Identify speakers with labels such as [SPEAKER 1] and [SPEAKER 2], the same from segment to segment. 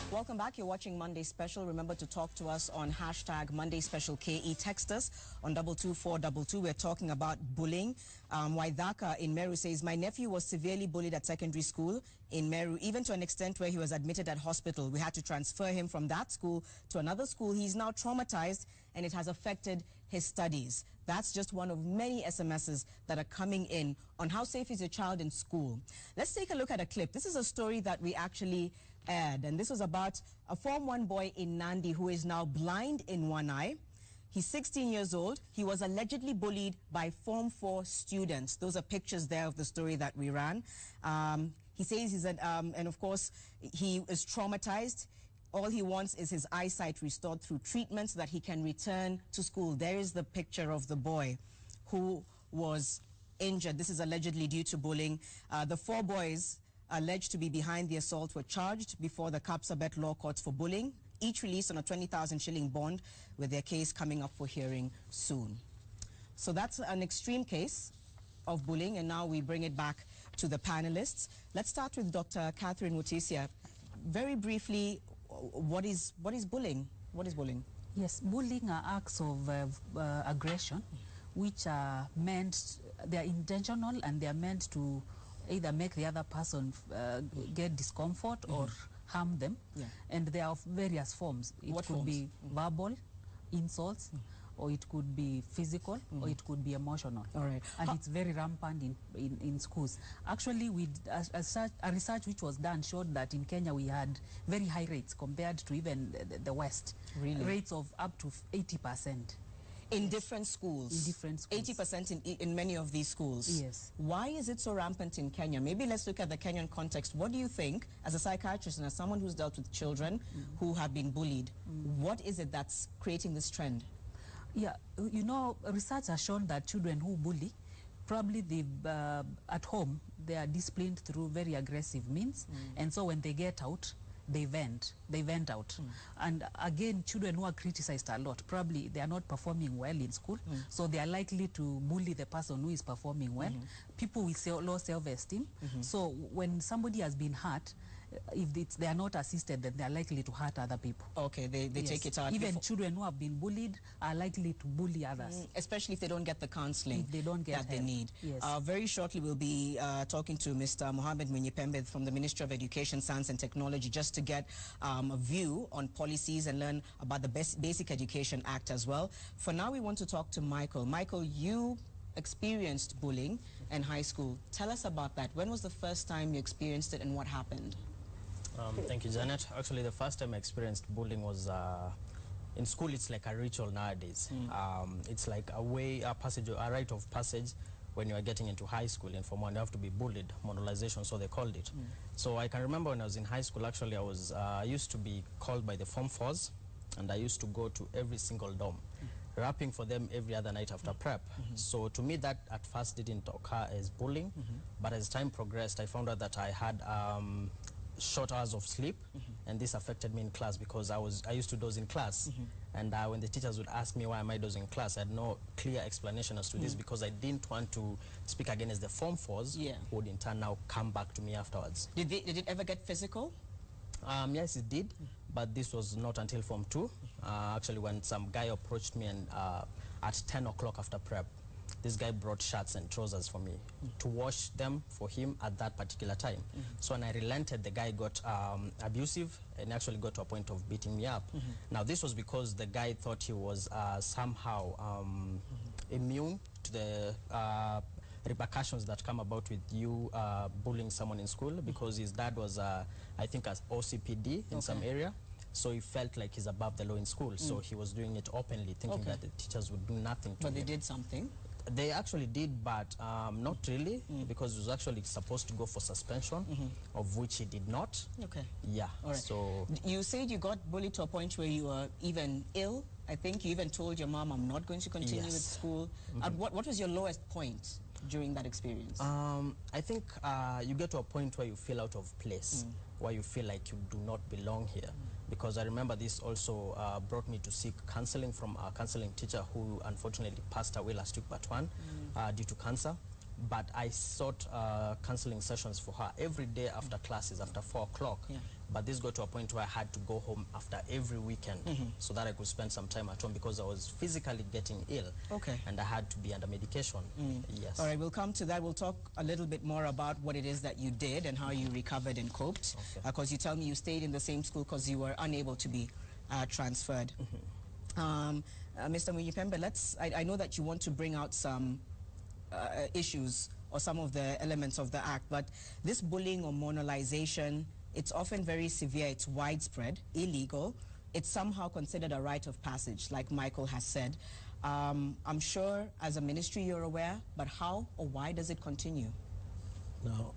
[SPEAKER 1] Welcome back. You're watching Monday Special. Remember to talk to us on hashtag Monday Special KE. Text us on 22422. We're talking about bullying. Waidaka in Meru says, my nephew was severely bullied at secondary school in Meru, even to an extent where he was admitted at hospital. We had to transfer him from that school to another school. He's now traumatized and it has affected his studies. That's just one of many SMSs that are coming in on how safe is your child in school. Let's take a look at a clip. This is a story that we actually aired, and this was about a Form 1 boy in Nandi who is now blind in one eye. He's 16 years old. He was allegedly bullied by Form 4 students. Those are pictures there of the story that we ran. He says he's and of course he is traumatized. All he wants is his eyesight restored through treatment so that he can return to school. There is the picture of the boy who was injured. This is allegedly due to bullying. The 4 boys alleged to be behind the assault were charged before the Kapsabet Law Courts for bullying, each released on a 20,000 shilling bond, with their case coming up for hearing soon. So that's an extreme case of bullying, and now we bring it back to the panelists. Let's start with Dr. Catherine Mutisya. Very briefly, what is bullying? What is bullying?
[SPEAKER 2] Yes, bullying are acts of aggression, which are meant, they are intentional, and they are meant to either make the other person get discomfort or harm them. Yeah. And they are of various forms. It could be verbal insults, or it could be physical, or it could be emotional.
[SPEAKER 1] All right.
[SPEAKER 2] And it's very rampant in schools. Actually, a research which was done showed that in Kenya we had very high rates compared to even the West.
[SPEAKER 1] Really?
[SPEAKER 2] Rates of up to 80%.
[SPEAKER 1] In different schools?
[SPEAKER 2] In different schools.
[SPEAKER 1] 80% in many of these schools?
[SPEAKER 2] Yes.
[SPEAKER 1] Why is it so rampant in Kenya? Maybe let's look at the Kenyan context. What do you think, as a psychiatrist and as someone who's dealt with children who have been bullied, what is it that's creating this trend?
[SPEAKER 2] Yeah, you know, research has shown that children who bully, probably at home, they are disciplined through very aggressive means. And so when they get out, they vent out. And again, children who are criticized a lot, probably they are not performing well in school, so they are likely to bully the person who is performing well. People with low self-esteem. So when somebody has been hurt, if they are not assisted, then they are likely to hurt other people.
[SPEAKER 1] Okay, they
[SPEAKER 2] Yes.
[SPEAKER 1] take it out.
[SPEAKER 2] Even children who have been bullied are likely to bully others.
[SPEAKER 1] Especially if they don't get the counseling
[SPEAKER 2] if they don't get
[SPEAKER 1] that
[SPEAKER 2] help.
[SPEAKER 1] they need.
[SPEAKER 2] Yes.
[SPEAKER 1] Very shortly, we'll be talking to Mr. Mohammed Munyipembe from the Ministry of Education, Science and Technology, just to get a view on policies and learn about the Basic Education Act as well. For now, we want to talk to Michael. Michael, you experienced bullying in high school. Tell us about that. When was the first time you experienced it and what happened?
[SPEAKER 3] Thank you, Janet. Actually, the first time I experienced bullying was in school. It's like a ritual nowadays. It's like a rite of passage when you are getting into high school. And for one, you have to be bullied, moralization, so they called it. So I can remember when I was in high school, actually, I used to be called by the Form 4s, and I used to go to every single dorm, rapping for them every other night after prep. So to me, that at first didn't occur as bullying, but as time progressed, I found out that I had short hours of sleep, and this affected me in class because I used to doze in class, and when the teachers would ask me why am I dozing in class, I had no clear explanation as to this, because I didn't want to speak against the Form 4s who would in turn now come back to me afterwards.
[SPEAKER 1] Did it ever get physical?
[SPEAKER 3] Yes, it did, but this was not until Form 2, actually, when some guy approached me and at 10 o'clock after prep, this guy brought shirts and trousers for me to wash them for him at that particular time. So when I relented, the guy got abusive and actually got to a point of beating me up. Now this was because the guy thought he was somehow immune to the repercussions that come about with you bullying someone in school, because his dad was, I think, as OCPD in some area. So he felt like he's above the law in school. So he was doing it openly, thinking that the teachers would do nothing to him.
[SPEAKER 1] But they did something?
[SPEAKER 3] They actually did, but not really, because he was actually supposed to go for suspension, of which he did not.
[SPEAKER 1] Okay.
[SPEAKER 3] Yeah.
[SPEAKER 1] All right.
[SPEAKER 3] So
[SPEAKER 1] you said you got bullied to a point where you were even ill. I think you even told your mom, I'm not going to continue with school. What was your lowest point during that experience?
[SPEAKER 3] I think you get to a point where you feel out of place, where you feel like you do not belong here. Because I remember this also brought me to seek counseling from a counseling teacher who unfortunately passed away last week, but due to cancer. but I sought counseling sessions for her every day after classes, after 4 o'clock.
[SPEAKER 1] Yeah.
[SPEAKER 3] But this got to a point where I had to go home after every weekend so that I could spend some time at home because I was physically getting ill.
[SPEAKER 1] Okay.
[SPEAKER 3] And I had to be under medication. Yes.
[SPEAKER 1] All right, we'll come to that. We'll talk a little bit more about what it is that you did and how you recovered and coped. Because you tell me you stayed in the same school because you were unable to be transferred. Mr. Munyipembe, I know that you want to bring out some issues or some of the elements of the act, but this bullying or moralization, it's often very severe, it's widespread, illegal. It's somehow considered a rite of passage, like Michael has said. I'm sure as a ministry you're aware, but how or why does it continue?
[SPEAKER 4] Now,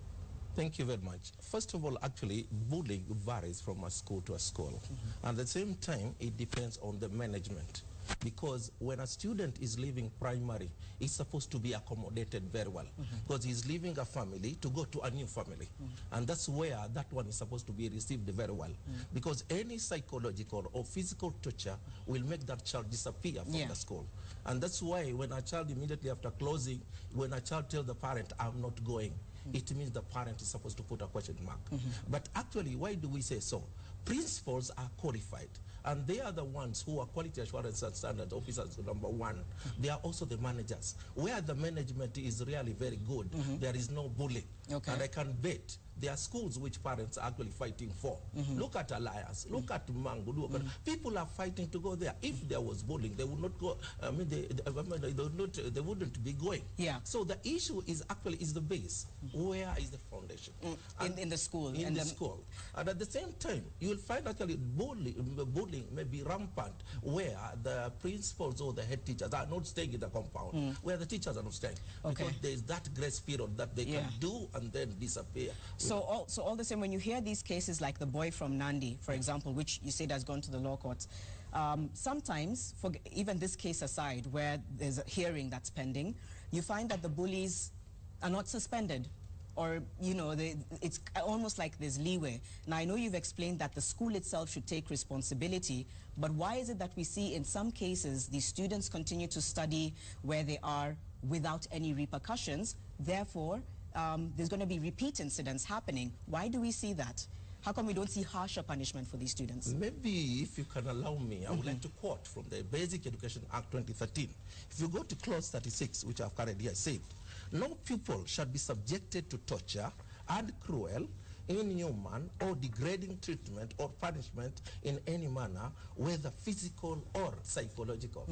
[SPEAKER 4] thank you very much. First of all, actually, bullying varies from a school to a school. At the same time, it depends on the management. Because when a student is leaving primary, it's supposed to be accommodated very well. Because he's leaving a family to go to a new family. And that's where that one is supposed to be received very well. Because any psychological or physical torture will make that child disappear from the school. And that's why when a child immediately after closing, when a child tells the parent, I'm not going, it means the parent is supposed to put a question mark. But actually, why do we say so? Principals are qualified, and they are the ones who are quality assurance and standards officers, number one. They are also the managers. Where the management is really very good, there is no bullying. And I can bet there are schools which parents are actually fighting for. Look at Alliance, look at Mangu. People are fighting to go there. If there was bullying, they would not go. I mean, they wouldn't be going. So the issue is actually the base. Where is the foundation?
[SPEAKER 1] In the school.
[SPEAKER 4] In the school. And at the same time, you will find actually bullying may be rampant where the principals or the head teachers are not staying in the compound, where the teachers are not staying. Because there is that grace period that they can do and then disappear.
[SPEAKER 1] So all the same, when you hear these cases like the boy from Nandi, for example, which you said has gone to the law courts, sometimes, even this case aside, where there's a hearing that's pending, you find that the bullies are not suspended. Or, you know, it's almost like there's leeway. Now, I know you've explained that the school itself should take responsibility, but why is it that we see in some cases these students continue to study where they are without any repercussions? Therefore, there's going to be repeat incidents happening. Why do we see that? How come we don't see harsher punishment for these students?
[SPEAKER 4] Maybe if you can allow me, I would like to quote from the Basic Education Act 2013. If you go to clause 36, which I've carried here, said, no pupil shall be subjected to torture and cruel, inhuman, or degrading treatment or punishment in any manner, whether physical or psychological.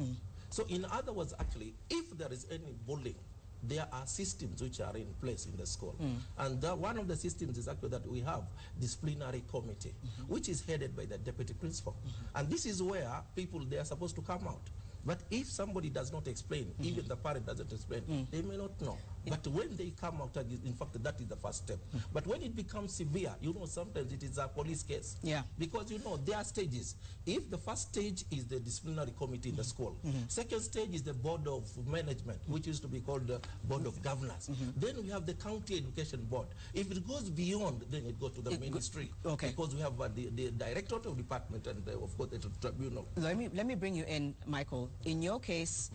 [SPEAKER 4] So in other words, actually, if there is any bullying, there are systems which are in place in the school. And one of the systems is actually that we have disciplinary committee, which is headed by the deputy principal. And this is where people, they are supposed to come out. But if somebody does not explain, even the parent doesn't explain, they may not know. But when they come out, in fact, that is the first step. But when it becomes severe, you know, sometimes it is a police case. Because, you know, there are stages. If the first stage is the disciplinary committee in the school, second stage is the board of management, which used to be called the board of governors. Then we have the county education board. If it goes beyond, then it goes to the ministry. Because we have the directorate of department and, of course, the tribunal.
[SPEAKER 1] Let me bring you in, Michael. In your case,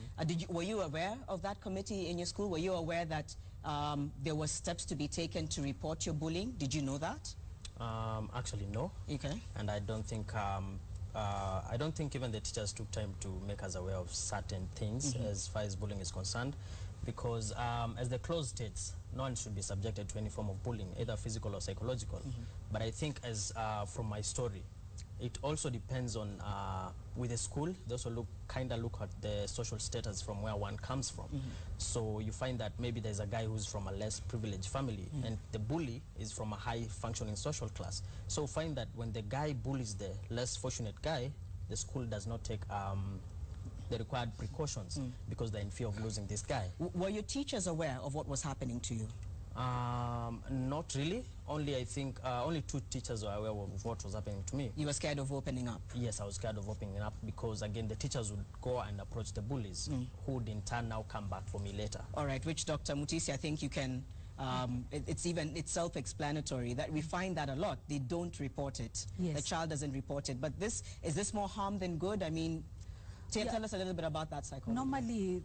[SPEAKER 1] were you aware of that committee in your school? Were you aware that there were steps to be taken to report your bullying? Did you know that?
[SPEAKER 3] Actually, no.
[SPEAKER 1] Okay.
[SPEAKER 3] And I don't think even the teachers took time to make us aware of certain things as far as bullying is concerned, because as the clause states, no one should be subjected to any form of bullying, either physical or psychological. But I think as from my story, it also depends on, with the school, they also kind of look at the social status from where one comes from. So you find that maybe there's a guy who's from a less privileged family, and the bully is from a high-functioning social class. So find that when the guy bullies the less fortunate guy, the school does not take the required precautions because they're in fear of losing this guy.
[SPEAKER 1] Were your teachers aware of what was happening to you?
[SPEAKER 3] Not really. Only I think only 2 teachers were aware of what was happening to me.
[SPEAKER 1] You were scared of opening up?
[SPEAKER 3] Yes, I was scared of opening up because, again, the teachers would go and approach the bullies, who would in turn now come back for me later.
[SPEAKER 1] All right, which Dr. Mutisya, I think you can, it's self-explanatory that we find that a lot. They don't report it. The child doesn't report it. But is this more harm than good? I mean, Tell us a little bit about that psychology.
[SPEAKER 2] Normally,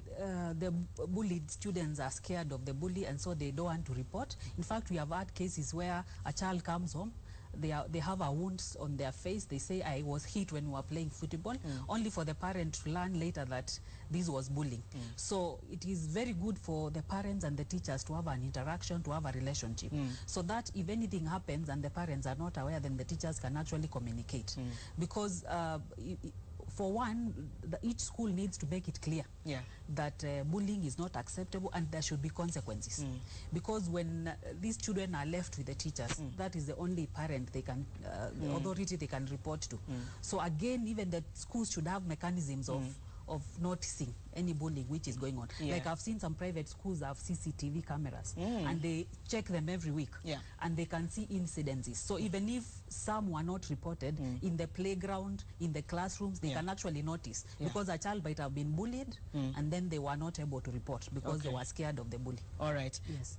[SPEAKER 2] the bullied students are scared of the bully, and so they don't want to report. In fact, we have had cases where a child comes home, they have a wound on their face. They say, I was hit when we were playing football, only for the parent to learn later that this was bullying. So it is very good for the parents and the teachers to have an interaction, to have a relationship, so that if anything happens and the parents are not aware, then the teachers can actually communicate. Because for one, each school needs to make it clear that bullying is not acceptable and there should be consequences. Because when these children are left with the teachers, that is the only parent they can, authority they can report to. So again, even the schools should have mechanisms of noticing any bullying which is going on. Like I've seen some private schools have CCTV cameras and they check them every week and they can see incidences. So even if some were not reported in the playground, in the classrooms, they can actually notice because a child might have been bullied and then they were not able to report because they were scared of the bully.
[SPEAKER 1] All right.
[SPEAKER 2] Yes.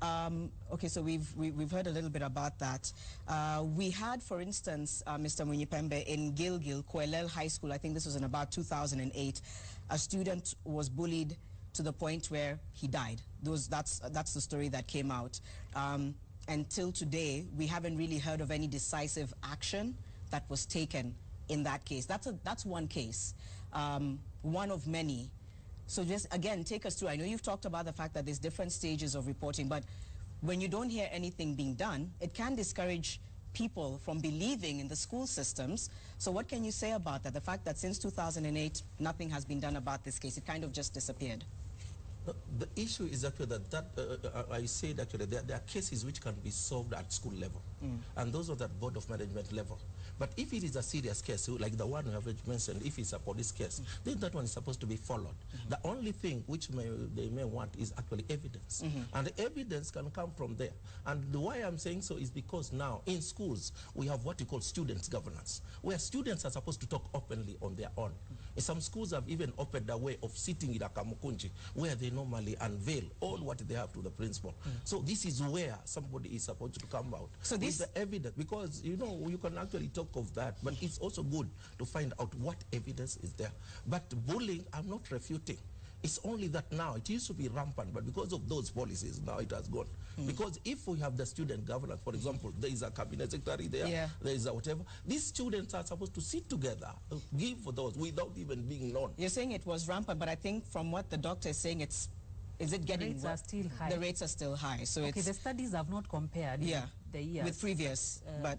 [SPEAKER 1] Okay, so we've heard a little bit about that. We had, for instance, Mr. Munyipembe, in Gilgil, Koelel High School, I think this was in about 2008, a student was bullied to the point where he died. That's the story that came out. Until today, we haven't really heard of any decisive action that was taken in that case. That's one case, one of many. So just, again, take us through. I know you've talked about the fact that there's different stages of reporting, but when you don't hear anything being done, it can discourage people from believing in the school systems. So what can you say about that? The fact that since 2008, nothing has been done about this case. It kind of just disappeared.
[SPEAKER 4] The issue is actually that I said actually there are cases which can be solved at school level, and those are at board of management level. But if it is a serious case, like the one you have mentioned, if it's a police case, then that one is supposed to be followed. The only thing which they may want is actually evidence, and the evidence can come from there. And why I'm saying so is because now in schools we have what you call students' governance, where students are supposed to talk openly on their own. Some schools have even opened a way of sitting in a kamukunji, where they normally unveil all what they have to the principal. So this is where somebody is supposed to come out with the evidence, because you know you can actually talk of that, but it's also good to find out what evidence is there. But bullying, I'm not refuting. It's only that now, it used to be rampant, but because of those policies, now it has gone. Because if we have the student governance, for example, there is a cabinet secretary there, there is a whatever, these students are supposed to sit together, give for those without even being known.
[SPEAKER 1] You're saying it was rampant, but I think from what the doctor is saying, is it getting...
[SPEAKER 2] Rates are still high.
[SPEAKER 1] The rates are still high. So
[SPEAKER 2] okay, the studies have not compared the years.
[SPEAKER 1] With previous, but...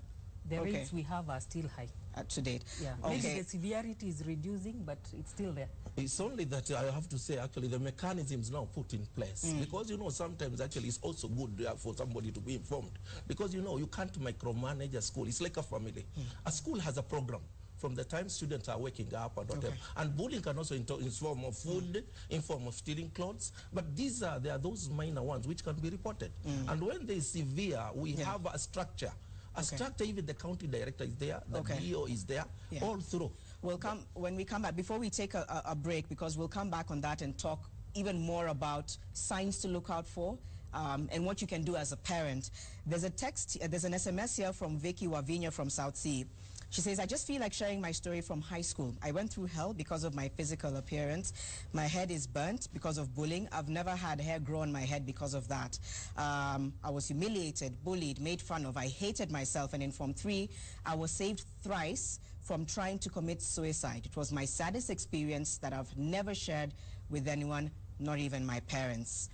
[SPEAKER 2] The rates we have are still high.
[SPEAKER 1] To date.
[SPEAKER 2] Yeah. Maybe the severity is reducing, but it's still there.
[SPEAKER 4] It's only that I have to say, actually, the mechanisms now put in place. Because, you know, sometimes actually it's also good for somebody to be informed. Because, you know, you can't micromanage a school. It's like a family. A school has a program from the time students are waking up and whatever. And bullying can also in form of food, in form of stealing clothes. But there are those minor ones which can be reported. And when they is severe, we have a structure. A structure, even the county director is there, the DO is there, all through.
[SPEAKER 1] We'll come, when we come back, before we take a break, because we'll come back on that and talk even more about signs to look out for and what you can do as a parent. There's an SMS here from Vicky Wavinya from South Sea. She says, I just feel like sharing my story from high school. I went through hell because of my physical appearance. My head is burnt because of bullying. I've never had hair grow on my head because of that. I was humiliated, bullied, made fun of. I hated myself. And in Form 3, I was saved thrice from trying to commit suicide. It was my saddest experience that I've never shared with anyone, not even my parents.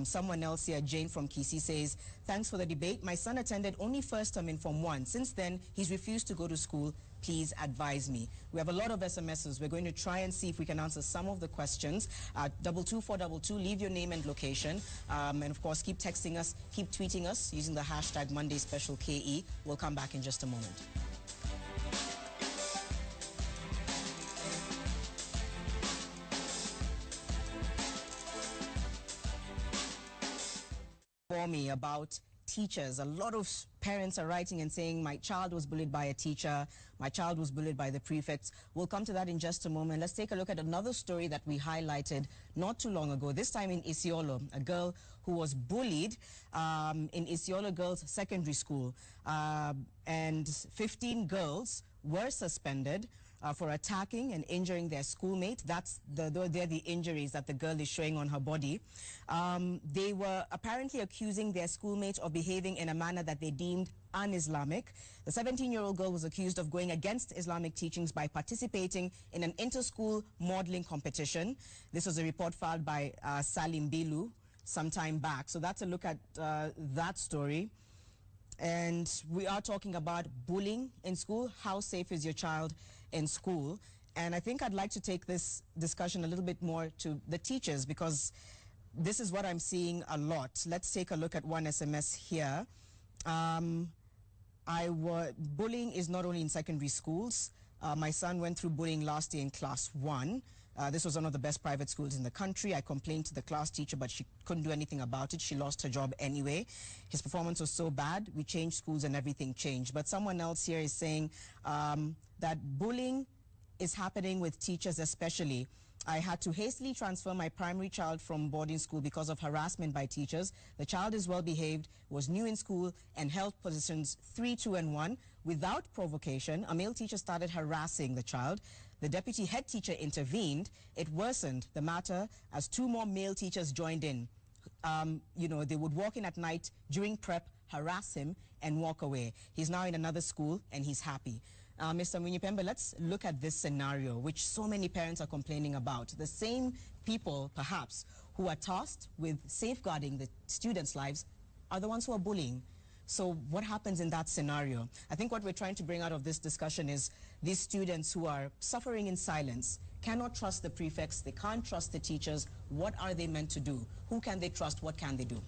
[SPEAKER 1] Someone else here, Jane from Kisi, says, thanks for the debate. My son attended only first term in Form 1. Since then, he's refused to go to school. Please advise me. We have a lot of SMSs. We're going to try and see if we can answer some of the questions. 22422, leave your name and location. And of course, keep texting us, keep tweeting us using the hashtag Monday Special KE. We'll come back in just a moment. For me about teachers. A lot of parents are writing and saying, my child was bullied by a teacher, my child was bullied by the prefects. We'll come to that in just a moment. Let's take a look at another story that we highlighted not too long ago, this time in Isiolo, a girl who was bullied in Isiolo Girls Secondary School. And 15 girls were suspended for attacking and injuring their schoolmate. They're the injuries that the girl is showing on her body. They were apparently accusing their schoolmate of behaving in a manner that they deemed un-Islamic. The 17-year-old girl was accused of going against Islamic teachings by participating in an inter-school modeling competition. This was a report filed by Salim Bilu some time back. So that's a look at that story. And we are talking about bullying in school. How safe is your child in school? And I think I'd like to take this discussion a little bit more to the teachers, because this is what I'm seeing a lot. Let's take a look at one SMS here. Bullying is not only in secondary schools. My son went through bullying last year in class 1. This was one of the best private schools in the country. I complained to the class teacher, but she couldn't do anything about it. She lost her job anyway. His performance was so bad, we changed schools and everything changed. But someone else here is saying that bullying is happening with teachers especially. I had to hastily transfer my primary child from boarding school because of harassment by teachers. The child is well behaved, was new in school, and held positions 3, 2, and 1. Without provocation, a male teacher started harassing the child. The deputy head teacher intervened. It worsened the matter as 2 more male teachers joined in. They would walk in at night during prep, harass him, and walk away. He's now in another school, and he's happy. Mr. Munyipembe, let's look at this scenario, which so many parents are complaining about. The same people, perhaps, who are tasked with safeguarding the students' lives are the ones who are bullying. So what happens in that scenario? I think what we're trying to bring out of this discussion is these students who are suffering in silence, cannot trust the prefects, they can't trust the teachers. What are they meant to do? Who can they trust? What can they do?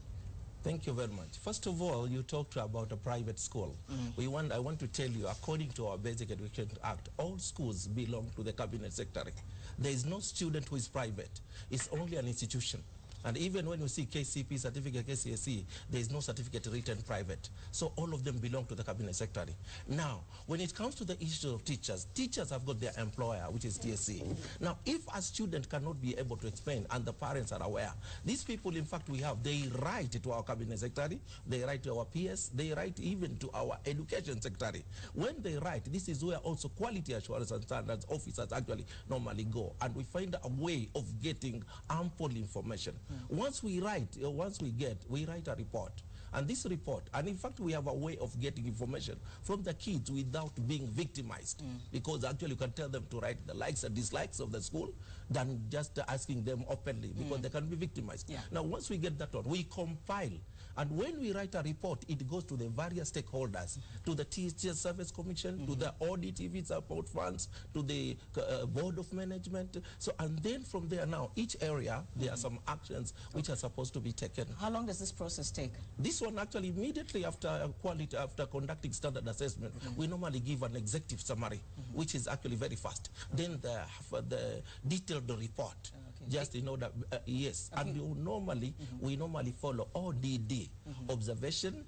[SPEAKER 4] Thank you very much. First of all, you talked about a private school. I want to tell you, according to our Basic Education Act, all schools belong to the Cabinet Secretary. There is no student who is private. It's only an institution. And even when you see KCP certificate, KCSE, there is no certificate written private. So all of them belong to the Cabinet Secretary. Now, when it comes to the issue of teachers, teachers have got their employer, which is TSC. Now, if a student cannot be able to explain and the parents are aware, these people, in fact, they write to our Cabinet Secretary, they write to our PS, they write even to our Education Secretary. When they write, this is where also quality assurance and standards officers actually normally go. And we find a way of getting ample information. Once we write a report. And this report, and in fact we have a way of getting information from the kids without being victimized. Because actually you can tell them to write the likes and dislikes of the school than just asking them openly, because they can be victimized. Yeah. Now once we get that on, we compile. And when we write a report, it goes to the various stakeholders, to the Teacher Service Commission, to the audit if it's about funds, to the Board of Management. So, and then from there now, each area, there are some actions which are supposed to be taken.
[SPEAKER 1] How long does this process take?
[SPEAKER 4] This one actually immediately after conducting standard assessment, we normally give an executive summary, which is actually very fast. Then the detailed report. Just in order, yes, and we normally follow ODD, observation,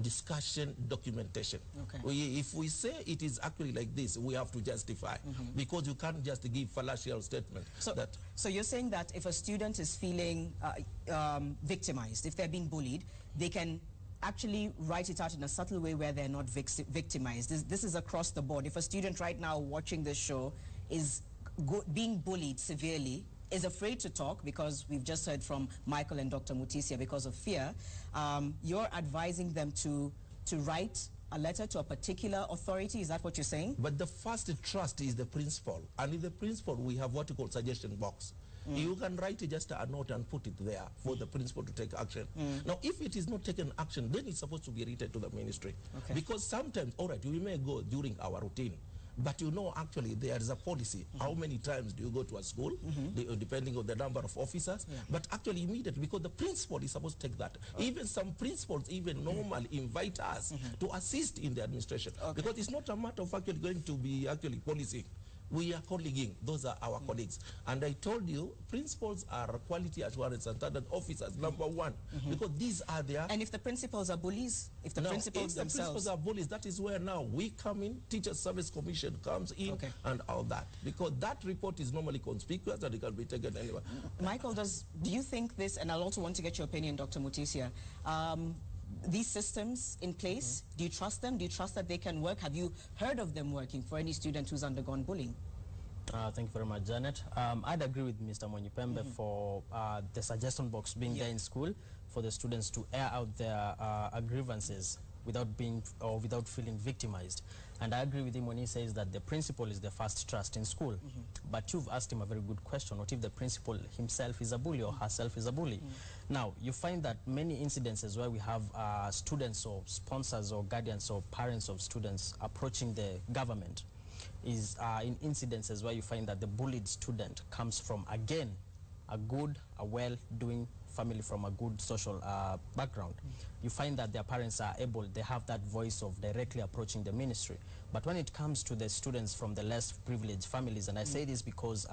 [SPEAKER 4] discussion, documentation. If we say it is actually like this, we have to justify, because you can't just give fallacious statement.
[SPEAKER 1] So you're saying that if a student is feeling victimized, if they're being bullied, they can actually write it out in a subtle way where they're not victimized. This is across the board. If a student right now watching this show is being bullied severely, is afraid to talk, because we've just heard from Michael and Dr. Mutisya, because of fear, you're advising them to write a letter to a particular authority. Is that what you're saying?
[SPEAKER 4] But the first trust is the principal. And in the principal, we have what we call suggestion box. You can write just a note and put it there for the principal to take action. Now, if it is not taken action, then it's supposed to be written to the ministry. Because sometimes, all right, we may go during our routine, but you know, actually, there is a policy. How many times do you go to a school, depending on the number of officers? But actually, immediately, because the principal is supposed to take that. Even some principals even normally invite us to assist in the administration. Because it's not a matter of actually going to be actually policing. We are colleaguing. Those are our colleagues. And I told you, principals are quality assurance and standard officers, number one, because these are their...
[SPEAKER 1] And if the principals are bullies? If the principals themselves...
[SPEAKER 4] principals are bullies, that is where now we come in, Teacher Service Commission comes in, and all that. Because that report is normally conspicuous and it can be taken anywhere.
[SPEAKER 1] Michael, do you think this, and I'll also want to get your opinion, Dr. Mutisya, these systems in place? Do you trust them? Do you trust that they can work? Have you heard of them working for any student who's undergone bullying?
[SPEAKER 3] Thank you very much, Janet. I'd agree with Mr. Monyipembe for the suggestion box being there in school for the students to air out their grievances without feeling victimized. And I agree with him when he says that the principal is the first trust in school. But you've asked him a very good question. What if the principal himself is a bully or herself is a bully? Now, you find that many incidences where we have students or sponsors or guardians or parents of students approaching the government is in incidences where you find that the bullied student comes from, again, a well-doing family from a good social background. You find that their parents are able, they have that voice of directly approaching the ministry. But when it comes to the students from the less privileged families, and I say this because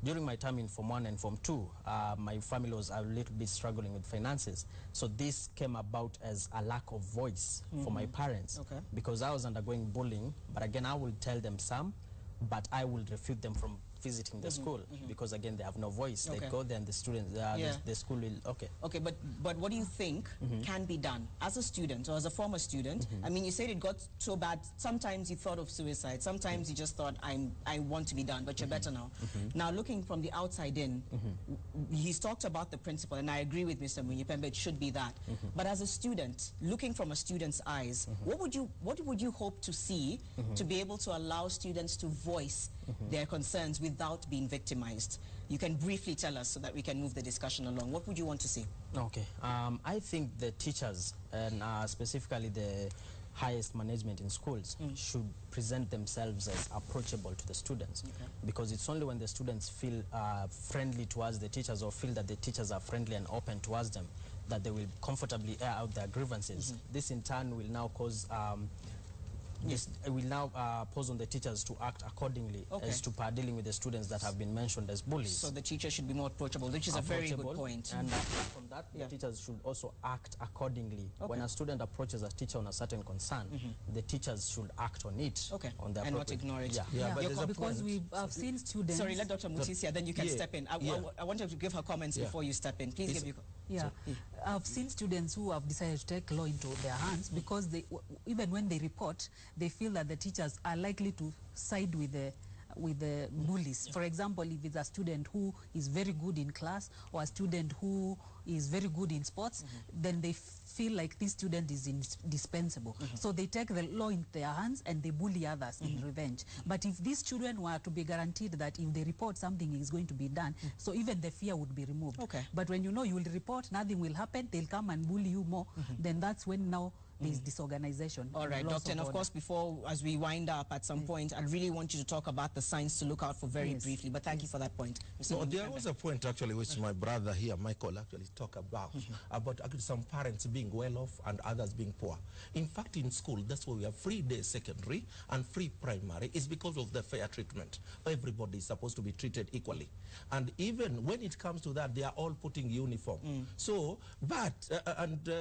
[SPEAKER 3] during my time in Form 1 and Form 2, my family was a little bit struggling with finances. So this came about as a lack of voice for my parents, because I was undergoing bullying. But again, I will tell them some, but I will refute them from visiting the school, because again they have no voice. They go there and the students, the school will,
[SPEAKER 1] Okay, but what do you think can be done as a student or as a former student? I mean, you said it got so bad, sometimes you thought of suicide, sometimes you just thought, I want to be done, but you're better now. Now, looking from the outside in, he's talked about the principal, and I agree with Mr. Monyipembe, it should be that. But as a student, looking from a student's eyes, what would you hope to see to be able to allow students to voice their concerns without being victimized? You can briefly tell us so that we can move the discussion along. What would you want to see?
[SPEAKER 3] Okay. I think the teachers, and specifically the highest management in schools, should present themselves as approachable to the students. Because it's only when the students feel friendly towards the teachers, or feel that the teachers are friendly and open towards them, that they will comfortably air out their grievances. This in turn will now cause it will now pose on the teachers to act accordingly as to dealing with the students that have been mentioned as bullies.
[SPEAKER 1] So the teacher should be more approachable, which is a very good point.
[SPEAKER 3] And from that, the teachers should also act accordingly. When a student approaches a teacher on a certain concern, the teachers should act on it.
[SPEAKER 1] On the and not ignore it.
[SPEAKER 2] But because we've seen students...
[SPEAKER 1] Sorry, let Dr. Mutisya, then you can step in. I want you to give her comments before you step in. Please give your...
[SPEAKER 2] I've seen students who have decided to take law into their hands because they, even when they report, they feel that the teachers are likely to side with the bullies. For example, if it's a student who is very good in class or a student who is very good in sports, then they feel like this student is indispensable. So they take the law in their hands and they bully others in revenge. But if these children were to be guaranteed that if they report, something is going to be done, so even the fear would be removed. But when you know you will report, nothing will happen, they'll come and bully you more, then that's when now there's disorganization.
[SPEAKER 1] All right, Doctor, and of course, before, as we wind up at some point, I really want you to talk about the signs to look out for very briefly, but thank you for that point.
[SPEAKER 4] No, there was a point actually which my brother here, Michael, actually talked about actually some parents being well off and others being poor. In fact, in school, that's why we have free day secondary and free primary. It's because of the fair treatment. Everybody is supposed to be treated equally. And even when it comes to that, they are all putting uniform. So, but,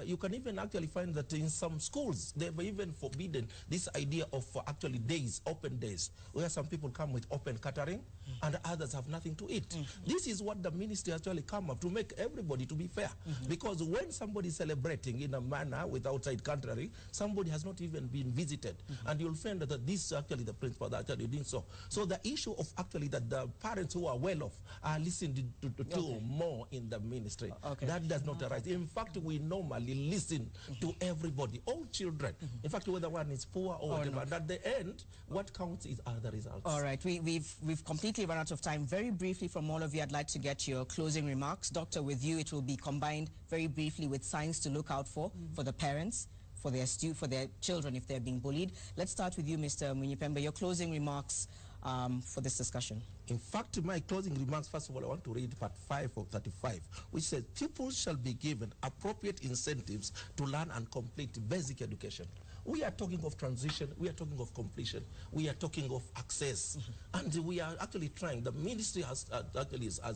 [SPEAKER 4] you can even actually find that in some schools, they've even forbidden this idea of actually days, open days, where some people come with open catering and others have nothing to eat. This is what the ministry actually come up to make everybody to be fair. Because when somebody is celebrating in a manner with outside country, somebody has not even been visited. And you'll find that this is actually the principle that actually doing so. So the issue of actually that the parents who are well off are listened to more in the ministry. That does not arise. In fact, we normally listen to everybody, all children. In fact, whether one is poor or whatever. And at the end, what counts is other results.
[SPEAKER 1] All right, we've completely run out of time. Very briefly from all of you, I'd like to get your closing remarks. Doctor, with you, it will be combined very briefly with signs to look out for the parents, for their children if they're being bullied. Let's start with you, Mr. Monyipembe. Your closing remarks for this discussion.
[SPEAKER 4] In fact, my closing remarks, first of all, I want to read part 5 of 35, which says, pupils shall be given appropriate incentives to learn and complete basic education. We are talking of transition, we are talking of completion, we are talking of access. And we are actually trying, the ministry has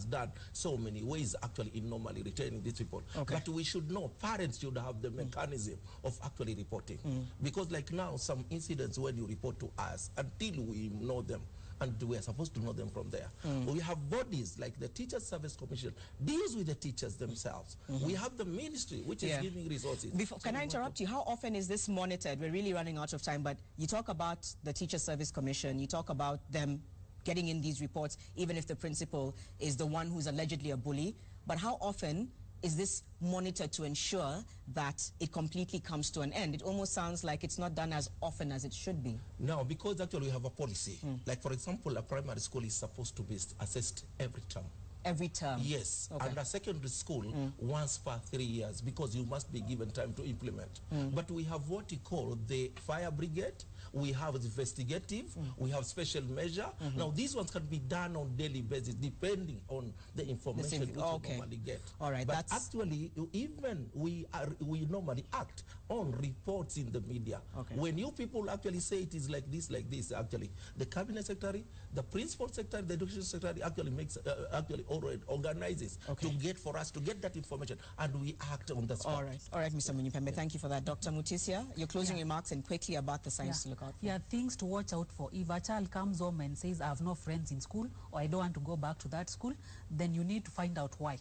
[SPEAKER 4] done so many ways actually in normally retaining these people. But we should know, parents should have the mechanism of actually reporting. Because like now, some incidents when you report to us, until we know them, and we are supposed to know them from there. We have bodies like the Teachers Service Commission deals with the teachers themselves. We have the ministry, which is giving resources.
[SPEAKER 1] Can I interrupt you? How often is this monitored? We're really running out of time, but you talk about the Teachers Service Commission, you talk about them getting in these reports, even if the principal is the one who's allegedly a bully. But how often is this monitored to ensure that it completely comes to an end? It almost sounds like it's not done as often as it should be.
[SPEAKER 4] No, because actually we have a policy. Like, for example, a primary school is supposed to be assessed every term.
[SPEAKER 1] Every term?
[SPEAKER 4] Yes, and a secondary school once per 3 years, because you must be given time to implement. But we have what you call the fire brigade, we have the investigative, we have special measure. Now these ones can be done on daily basis depending on the information which we normally get.
[SPEAKER 1] All right,
[SPEAKER 4] but actually, even we normally act on reports in the media. When you people actually say it is like this, actually, the cabinet secretary, the principal secretary, the education secretary actually makes already organizes to get for us to get that information, and we act on the spot.
[SPEAKER 1] All right, Mr. Munyipembe, thank you for that. Dr. Mutisya, your closing remarks and quickly about the signs to look out for.
[SPEAKER 2] Yeah, things to watch out for. If a child comes home and says, I have no friends in school, or I don't want to go back to that school, then you need to find out why.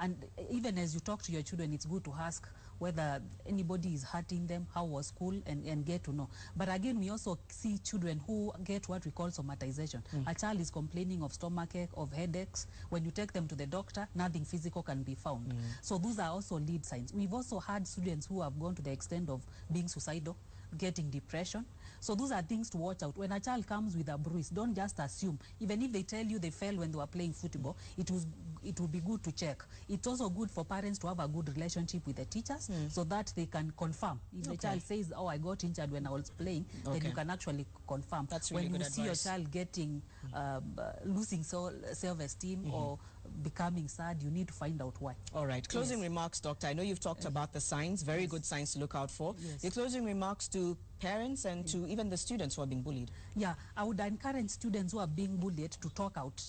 [SPEAKER 2] And even as you talk to your children, it's good to ask whether anybody is hurting them, how was school, and get to know. But again, we also see children who get what we call somatization. A child is complaining of stomachache, of headaches. When you take them to the doctor, nothing physical can be found. So those are also lead signs. We've also had students who have gone to the extent of being suicidal, getting depression. So those are things to watch out. When a child comes with a bruise, don't just assume. Even if they tell you they fell when they were playing football, it will be good to check. It's also good for parents to have a good relationship with the teachers so that they can confirm. If the child says, oh, I got injured when I was playing, then you can actually confirm.
[SPEAKER 1] That's really
[SPEAKER 2] when
[SPEAKER 1] good
[SPEAKER 2] you
[SPEAKER 1] advice.
[SPEAKER 2] see your child getting, losing self-esteem or becoming sad, you need to find out why.
[SPEAKER 1] All right. Closing remarks, Doctor. I know you've talked about the signs, very good signs to look out for. Your closing remarks to parents and to even the students who are being bullied.
[SPEAKER 2] Yeah, I would encourage students who are being bullied to talk out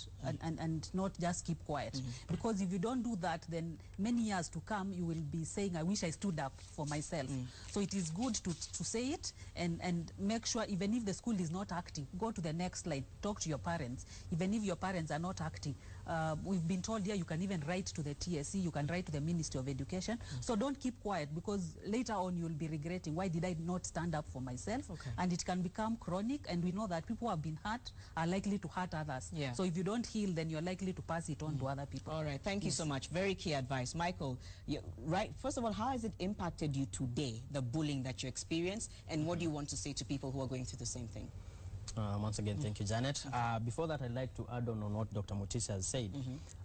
[SPEAKER 2] and not just keep quiet. Because if you don't do that, then many years to come, you will be saying, I wish I stood up for myself. So it is good to say it and make sure, even if the school is not acting, go to the next slide, talk to your parents. Even if your parents are not acting, we've been told here you can even write to the TSC, you can write to the Ministry of Education. So don't keep quiet, because later on you'll be regretting, why did I not stand up for myself? And it can become chronic, and we know that people who have been hurt are likely to hurt others. So if you don't heal, then you're likely to pass it on to other people.
[SPEAKER 1] All right, thank you so much. Very key advice. Michael, first of all, how has it impacted you today, the bullying that you experienced, and what do you want to say to people who are going through the same thing?
[SPEAKER 3] Once again, thank you, Janet. Before that, I'd like to add on what Dr. Mutisya has said.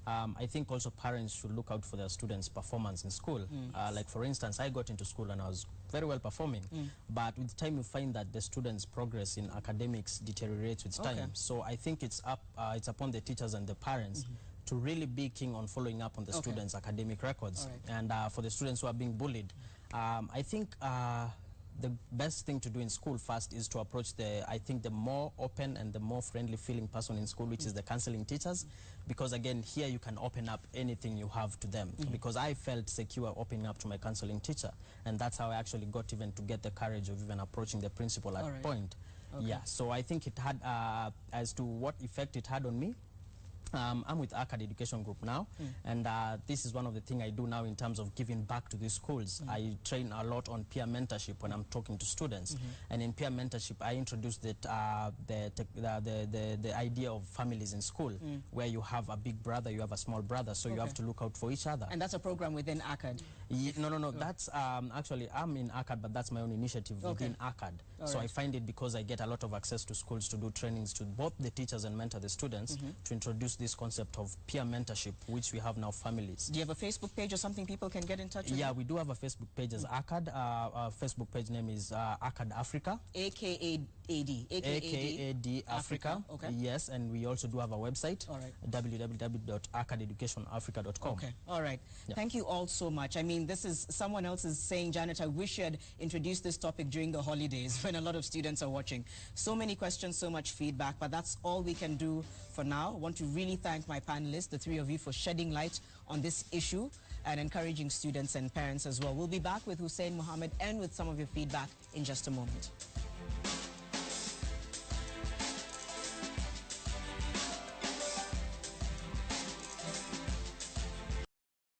[SPEAKER 3] I think also parents should look out for their students' performance in school. Like, for instance, I got into school and I was very well performing, but with time you find that the students' progress in academics deteriorates with time. So I think it's upon the teachers and the parents to really be keen on following up on the students' academic records. And for the students who are being bullied, I think the best thing to do in school first is to approach the more open and the more friendly feeling person in school, which is the counseling teachers, because again, here you can open up anything you have to them, because I felt secure opening up to my counseling teacher, and that's how I actually got even to get the courage of even approaching the principal at a point. Yeah, so I think it had, as to what effect it had on me, I'm with ACAD Education Group now, and this is one of the things I do now in terms of giving back to these schools. I train a lot on peer mentorship when I'm talking to students, and in peer mentorship I introduced the idea of families in school, where you have a big brother, you have a small brother, so you have to look out for each other.
[SPEAKER 1] And that's a program within ACAD?
[SPEAKER 3] No, that's actually, I'm in ACAD, but that's my own initiative within ACAD. So I find it because I get a lot of access to schools to do trainings to both the teachers and mentor the students to introduce this concept of peer mentorship, which we have now families. Do
[SPEAKER 1] you have a Facebook page or something people can get in touch with?
[SPEAKER 3] Yeah, we do have a Facebook page as ACAD. Our Facebook page name is ACAD Africa. AKAD Africa. Yes, and we also do have a website, www.acadeducationafrica.com.
[SPEAKER 1] Okay, all right. Thank you all so much. I mean, this is, someone else is saying, Janet, I wish you had introduced this topic during the holidays when a lot of students are watching. So many questions, so much feedback, but that's all we can do for now. I want to really thank my panelists, the three of you, for shedding light on this issue and encouraging students and parents as well. We'll be back with Hussein Mohammed and with some of your feedback in just a moment.